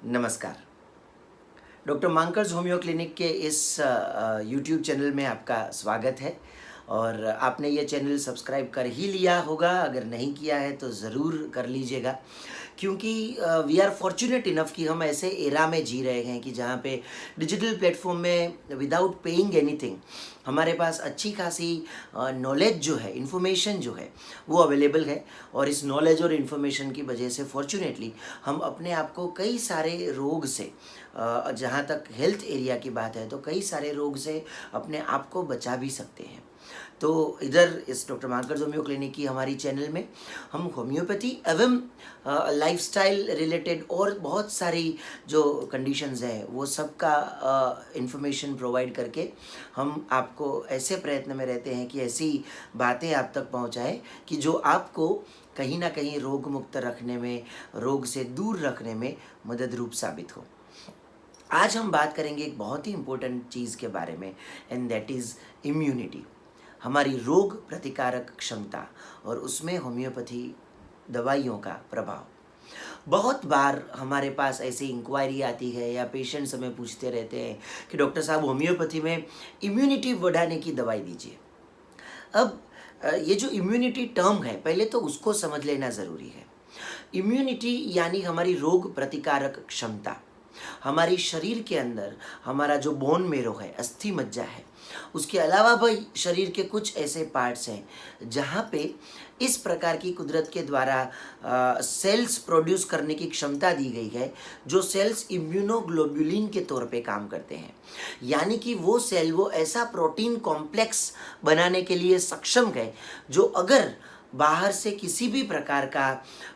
नमस्कार। Doctor मांकर्स homeo clinic के इस यूट्यूब चैनल में आपका स्वागत है और आपने ये चैनल सब्सक्राइब कर ही लिया होगा। अगर नहीं किया है तो ज़रूर कर लीजिएगा, क्योंकि वी आर फॉर्चुनेट इनफ कि हम ऐसे एरा में जी रहे हैं कि जहाँ पे डिजिटल प्लेटफॉर्म में विदाउट पेइंग एनीथिंग हमारे पास अच्छी खासी नॉलेज जो है, इन्फॉर्मेशन जो है वो अवेलेबल है। और इस नॉलेज और इन्फॉर्मेशन की वजह से फॉर्चुनेटली हम अपने आप को कई सारे रोग से, जहाँ तक हेल्थ एरिया की बात है तो कई सारे रोग से अपने आप को बचा भी सकते हैं। तो इधर इस डॉक्टर मांकर्स होम्यो क्लिनिक की हमारी चैनल में हम होम्योपैथी एवं लाइफस्टाइल रिलेटेड और बहुत सारी जो कंडीशंस हैं वो सब का इंफॉर्मेशन प्रोवाइड करके हम आपको ऐसे प्रयत्न में रहते हैं कि ऐसी बातें आप तक पहुंचाएं कि जो आपको कहीं ना कहीं रोग मुक्त रखने में, रोग से दूर रखने में मदद रूप साबित हो। आज हम बात करेंगे एक बहुत ही इम्पोर्टेंट चीज़ के बारे में, एंड दैट इज़ इम्यूनिटी, हमारी रोग प्रतिकारक क्षमता और उसमें होम्योपैथी दवाइयों का प्रभाव। बहुत बार हमारे पास ऐसी इंक्वायरी आती है या पेशेंट्स हमें पूछते रहते हैं कि डॉक्टर साहब होम्योपैथी में इम्यूनिटी बढ़ाने की दवाई दीजिए। अब ये जो इम्यूनिटी टर्म है, पहले तो उसको समझ लेना ज़रूरी है। इम्यूनिटी यानी हमारी रोग प्रतिकारक क्षमता। हमारी शरीर के अंदर हमारा जो बोन मेरो है, अस्थि मज्जा है, उसके अलावा भाई शरीर के कुछ ऐसे पार्ट्स हैं जहाँ पे इस प्रकार की कुदरत के द्वारा सेल्स प्रोड्यूस करने की क्षमता दी गई है, जो सेल्स इम्यूनोग्लोबुलिन के तौर पे काम करते हैं। यानी कि वो सेल वो ऐसा प्रोटीन कॉम्प्लेक्स बनाने के लिए सक्षम है जो अगर बाहर से किसी भी प्रकार का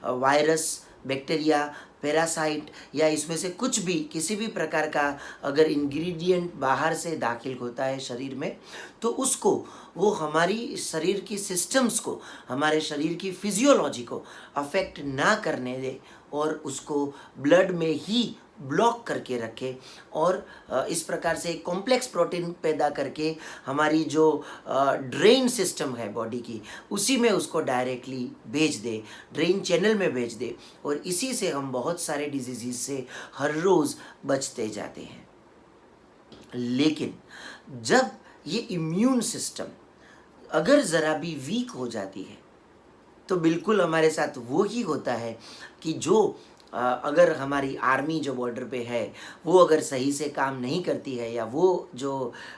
वायरस, बैक्टीरिया, पैरासाइट या इसमें से कुछ भी किसी भी प्रकार का अगर इंग्रेडिएंट बाहर से दाखिल होता है शरीर में, तो उसको वो हमारी शरीर की सिस्टम्स को, हमारे शरीर की फिजियोलॉजी को अफेक्ट ना करने दे और उसको ब्लड में ही ब्लॉक करके रखे और इस प्रकार से एक कॉम्प्लेक्स प्रोटीन पैदा करके हमारी जो ड्रेन सिस्टम है बॉडी की, उसी में उसको डायरेक्टली भेज दे, ड्रेन चैनल में भेज दे, और इसी से हम बहुत सारे डिजीज़ से हर रोज़ बचते जाते हैं। लेकिन जब ये इम्यून सिस्टम अगर ज़रा भी वीक हो जाती है तो बिल्कुल हमारे साथ वो ही होता है कि जो अगर हमारी आर्मी जो बॉर्डर पे है वो अगर सही से काम नहीं करती है, या वो जो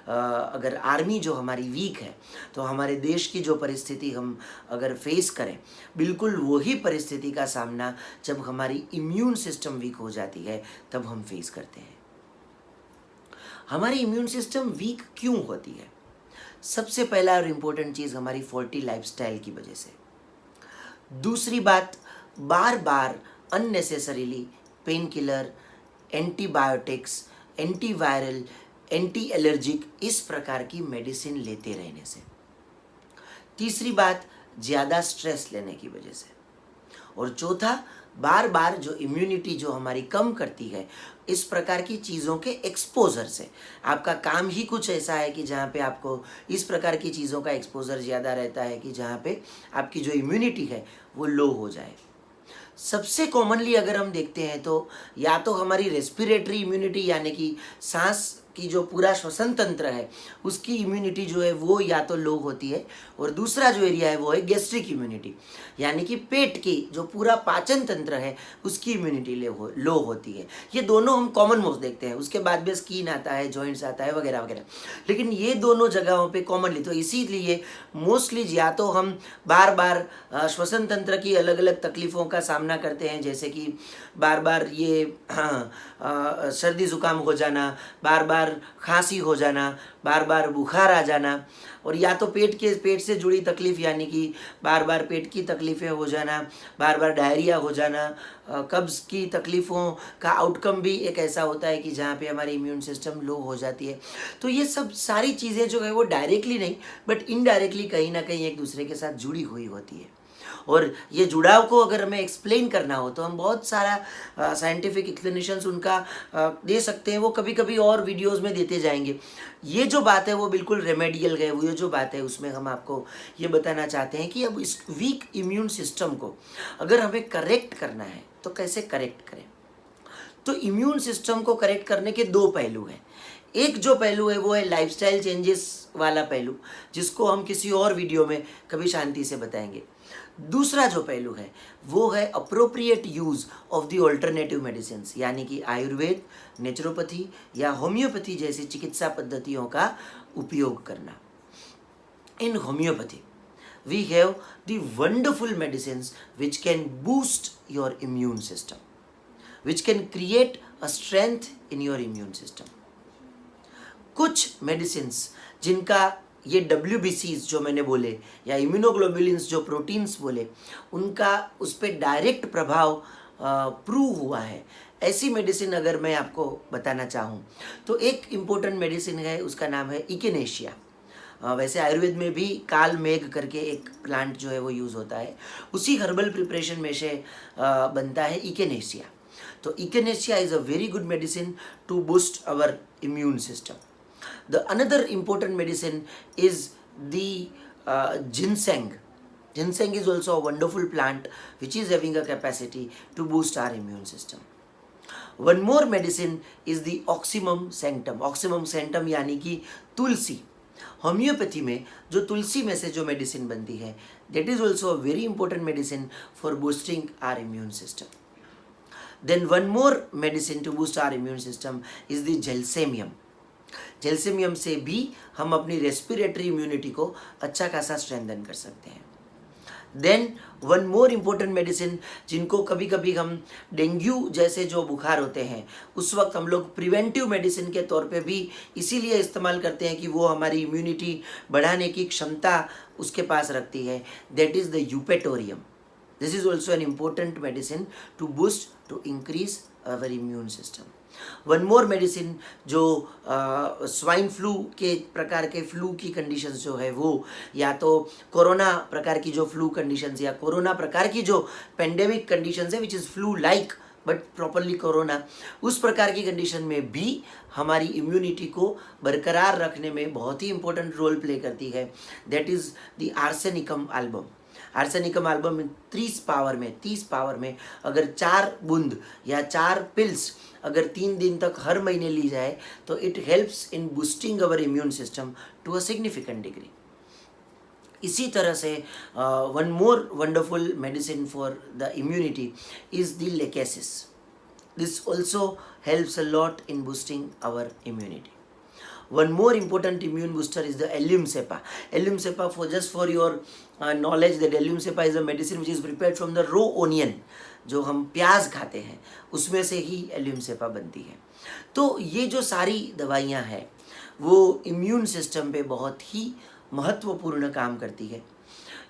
अगर आर्मी जो हमारी वीक है, तो हमारे देश की जो परिस्थिति हम अगर फेस करें, बिल्कुल वही परिस्थिति का सामना जब हमारी इम्यून सिस्टम वीक हो जाती है तब हम फेस करते हैं। हमारी इम्यून सिस्टम वीक क्यों होती है? सबसे पहला और इम्पोर्टेंट चीज़ हमारी फॉल्टी लाइफस्टाइल की वजह से। दूसरी बात, बार बार unnecessarily painkiller, antibiotics, antiviral, anti allergic इस प्रकार की मेडिसिन लेते रहने से। तीसरी बात, ज़्यादा स्ट्रेस लेने की वजह से। और चौथा, बार बार जो इम्यूनिटी जो हमारी कम करती है, इस प्रकार की चीज़ों के एक्सपोजर से। आपका काम ही कुछ ऐसा है कि जहाँ पे आपको इस प्रकार की चीज़ों का एक्सपोजर ज़्यादा रहता है कि जहाँ पे आपकी जो इम्यूनिटी है वो लो हो जाए। सबसे कॉमनली अगर हम देखते हैं तो या तो हमारी रेस्पिरेटरी इम्यूनिटी यानी कि सांस की जो पूरा श्वसन तंत्र है उसकी इम्यूनिटी जो है वो या तो लो होती है, और दूसरा जो एरिया है वो है गैस्ट्रिक इम्यूनिटी, यानी कि पेट की जो पूरा पाचन तंत्र है उसकी इम्यूनिटी लो होती है। ये दोनों हम कॉमन मोस्ट देखते हैं। उसके बाद भी स्किन आता है, जॉइंट्स आता है, वगैरह वगैरह, लेकिन ये दोनों जगहों पे कॉमनली, तो इसीलिए मोस्टली या तो हम बार बार श्वसन तंत्र की अलग अलग तकलीफ़ों का सामना करते हैं, जैसे कि बार बार ये सर्दी ज़ुकाम हो जाना, बार बार खांसी हो जाना, बार बार बुखार आ जाना, और या तो पेट से जुड़ी तकलीफ़ यानी कि बार बार पेट की तकलीफ़ें हो जाना, बार बार डायरिया हो जाना, कब्ज़ की तकलीफ़ों का आउटकम भी एक ऐसा होता है कि जहाँ पे हमारी इम्यून सिस्टम लो हो जाती है। तो ये सब सारी चीज़ें जो है वो डायरेक्टली नहीं बट इनडायरेक्टली कहीं ना कहीं एक दूसरे के साथ जुड़ी हुई होती है। और ये जुड़ाव को अगर हमें एक्सप्लेन करना हो तो हम बहुत सारा साइंटिफिक एक्सप्लेनेशंस उनका दे सकते हैं, वो कभी कभी और वीडियोस में देते जाएंगे। ये जो बात है वो बिल्कुल रेमेडियल है, वो ये जो बात है उसमें हम आपको ये बताना चाहते हैं कि अब इस वीक इम्यून सिस्टम को अगर हमें करेक्ट करना है तो कैसे करेक्ट करें। तो इम्यून सिस्टम को करेक्ट करने के दो पहलू हैं। एक जो पहलू है वो है लाइफस्टाइल चेंजेस वाला पहलू, जिसको हम किसी और वीडियो में कभी शांति से बताएंगे। दूसरा जो पहलू है वो है appropriate use of the alternative medicine, यानी कि आयुर्वेद, नेचुरोपैथी या होम्योपैथी जैसी चिकित्सा पद्धतियों का उपयोग करना। इन homeopathy we have the wonderful medicines which can boost your immune system, which can create a strength in your immune system. कुछ मेडिसिन्स जिनका ये WBCs जो मैंने बोले या इम्यूनोग्लोबुलिन्स जो प्रोटीन्स बोले, उनका उस पर डायरेक्ट प्रभाव प्रूव हुआ है। ऐसी मेडिसिन अगर मैं आपको बताना चाहूँ तो एक इम्पोर्टेंट मेडिसिन है, उसका नाम है इकिनेशिया। वैसे आयुर्वेद में भी काल मेघ करके एक प्लांट जो है वो यूज़ होता है, उसी हर्बल प्रिपरेशन में से बनता है इकिनेशिया। तो echinacea is a very good medicine to boost our immune system. The another important medicine is the ginseng. Ginseng is also a wonderful plant which is having a capacity to boost our immune system. One more medicine is the oxymum sanctum. Oxymum sanctum यानी कि तुलसी। Homeopathy में जो तुलसी में से जो medicine बनती है, that is also a very important medicine for boosting our immune system. Then one more medicine to boost our immune system is the gelsemium. जेल्सेमियम से भी हम अपनी रेस्पिरेटरी इम्यूनिटी को अच्छा खासा स्ट्रेंथन कर सकते हैं। Then one more important medicine, जिनको कभी कभी हम डेंगू जैसे जो बुखार होते हैं उस वक्त हम लोग प्रिवेंटिव मेडिसिन के तौर पे भी इसीलिए इस्तेमाल करते हैं कि वो हमारी इम्यूनिटी बढ़ाने की क्षमता उसके पास रखती है, that is the eupatorium. This is also an important medicine to boost, to increase our immune system. One more medicine जो स्वाइन फ्लू के प्रकार के फ्लू की कंडीशंस जो है वो, या तो कोरोना प्रकार की जो फ्लू कंडीशंस या कोरोना प्रकार की जो पेंडेमिक कंडीशंस है which is flu like but properly corona, उस प्रकार की कंडीशन में भी हमारी इम्यूनिटी को बरकरार रखने में बहुत ही इंपॉर्टेंट रोल प्ले करती है. That is the arsenicum album. Arsenicum album में 30 पावर में अगर 4 बूंद या 4 पिल्स अगर 3 दिन तक हर महीने ली जाए तो it helps in boosting our immune system to a significant degree. इसी तरह से one more wonderful medicine for the immunity is the lachesis. This also helps a lot in boosting our immunity. One more important immune booster is the allium cepa. Allium cepa, for your knowledge, that allium cepa is a medicine which is prepared from the raw onion. जो हम प्याज खाते हैं उसमें से ही एल्यूम सेपा बनती है. तो ये जो सारी दवाइयाँ हैं वो इम्यून सिस्टम पे बहुत ही महत्वपूर्ण काम करती है.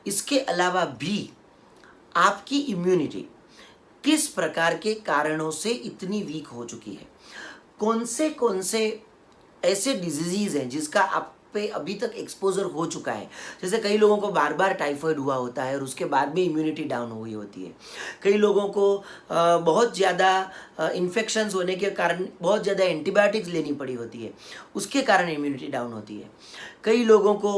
इसके अलावा भी आपकी इम्यूनिटी किस प्रकार के कारणों से इतनी वीक हो चुकी है, कौन से ऐसे डिजीज़ हैं जिसका आप पे अभी तक एक्सपोजर हो चुका है. जैसे कई लोगों को बार बार टाइफाइड हुआ होता है और उसके बाद में इम्यूनिटी डाउन हुई होती है. कई लोगों को बहुत ज़्यादा इन्फेक्शंस होने के कारण बहुत ज़्यादा एंटीबायोटिक्स लेनी पड़ी होती है, उसके कारण इम्यूनिटी डाउन होती है. कई लोगों को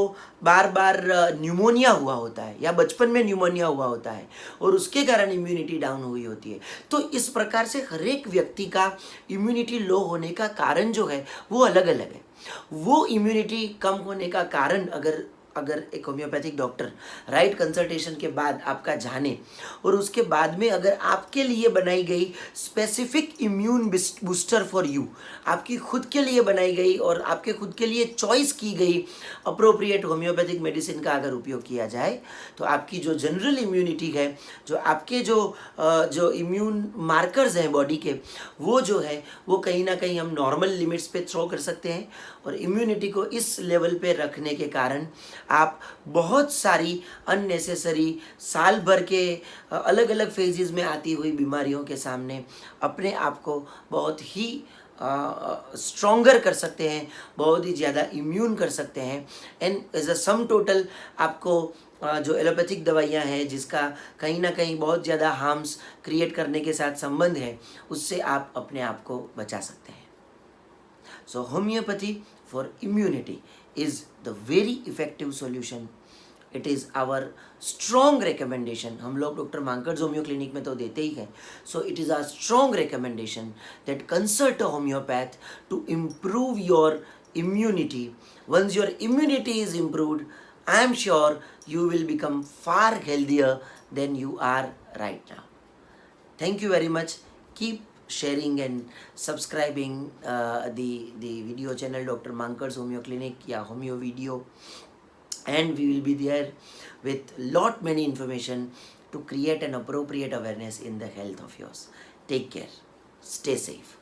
बार बार न्यूमोनिया हुआ होता है या बचपन में न्यूमोनिया हुआ होता है और उसके कारण इम्यूनिटी डाउन हुई होती है. तो इस प्रकार से हर एक व्यक्ति का इम्यूनिटी लो होने का कारण जो है वो अलग अलग है. वो इम्यूनिटी कम होने का कारण अगर एक होम्योपैथिक डॉक्टर राइट कंसल्टेशन के बाद आपका जाने और उसके बाद में अगर आपके लिए बनाई गई specific immune booster for you, आपकी खुद के लिए बनाई गई और आपके खुद के लिए चॉइस की गई अप्रोप्रिएट होम्योपैथिक मेडिसिन का अगर उपयोग किया जाए तो आपकी जो जनरल इम्यूनिटी है, जो आपके जो इम्यून मार्कर्स हैं बॉडी के, वो जो है वो कहीं ना कहीं हम नॉर्मल लिमिट्स पे थ्रो कर सकते हैं. और इम्यूनिटी को इस लेवल पे रखने के कारण आप बहुत सारी अननेसेसरी साल भर के अलग अलग फेजेस में आती हुई बीमारियों के सामने अपने आप को बहुत ही स्ट्रॉन्गर कर सकते हैं, बहुत ही ज़्यादा इम्यून कर सकते हैं. And as a sum total आपको जो एलोपैथिक दवाइयाँ हैं जिसका कहीं ना कहीं बहुत ज़्यादा हार्म्स क्रिएट करने के साथ संबंध है, उससे आप अपने आप को बचा सकते हैं. So homeopathy for immunity is the very effective solution it is our strong recommendation. हम लोग डॉक्टर मांकड़ होम्यो क्लिनिक में तो देते ही हैं. So it is our strong recommendation that consult a homeopath to improve your immunity. Once your immunity is improved, I am sure you will become far healthier than you are right now. Thank you very much. Keep sharing and subscribing the video channel Dr. Mankad's Homeo Clinic या Homeo Video, and we will be there with lot many information to create an appropriate awareness in the health of yours. Take care. Stay safe.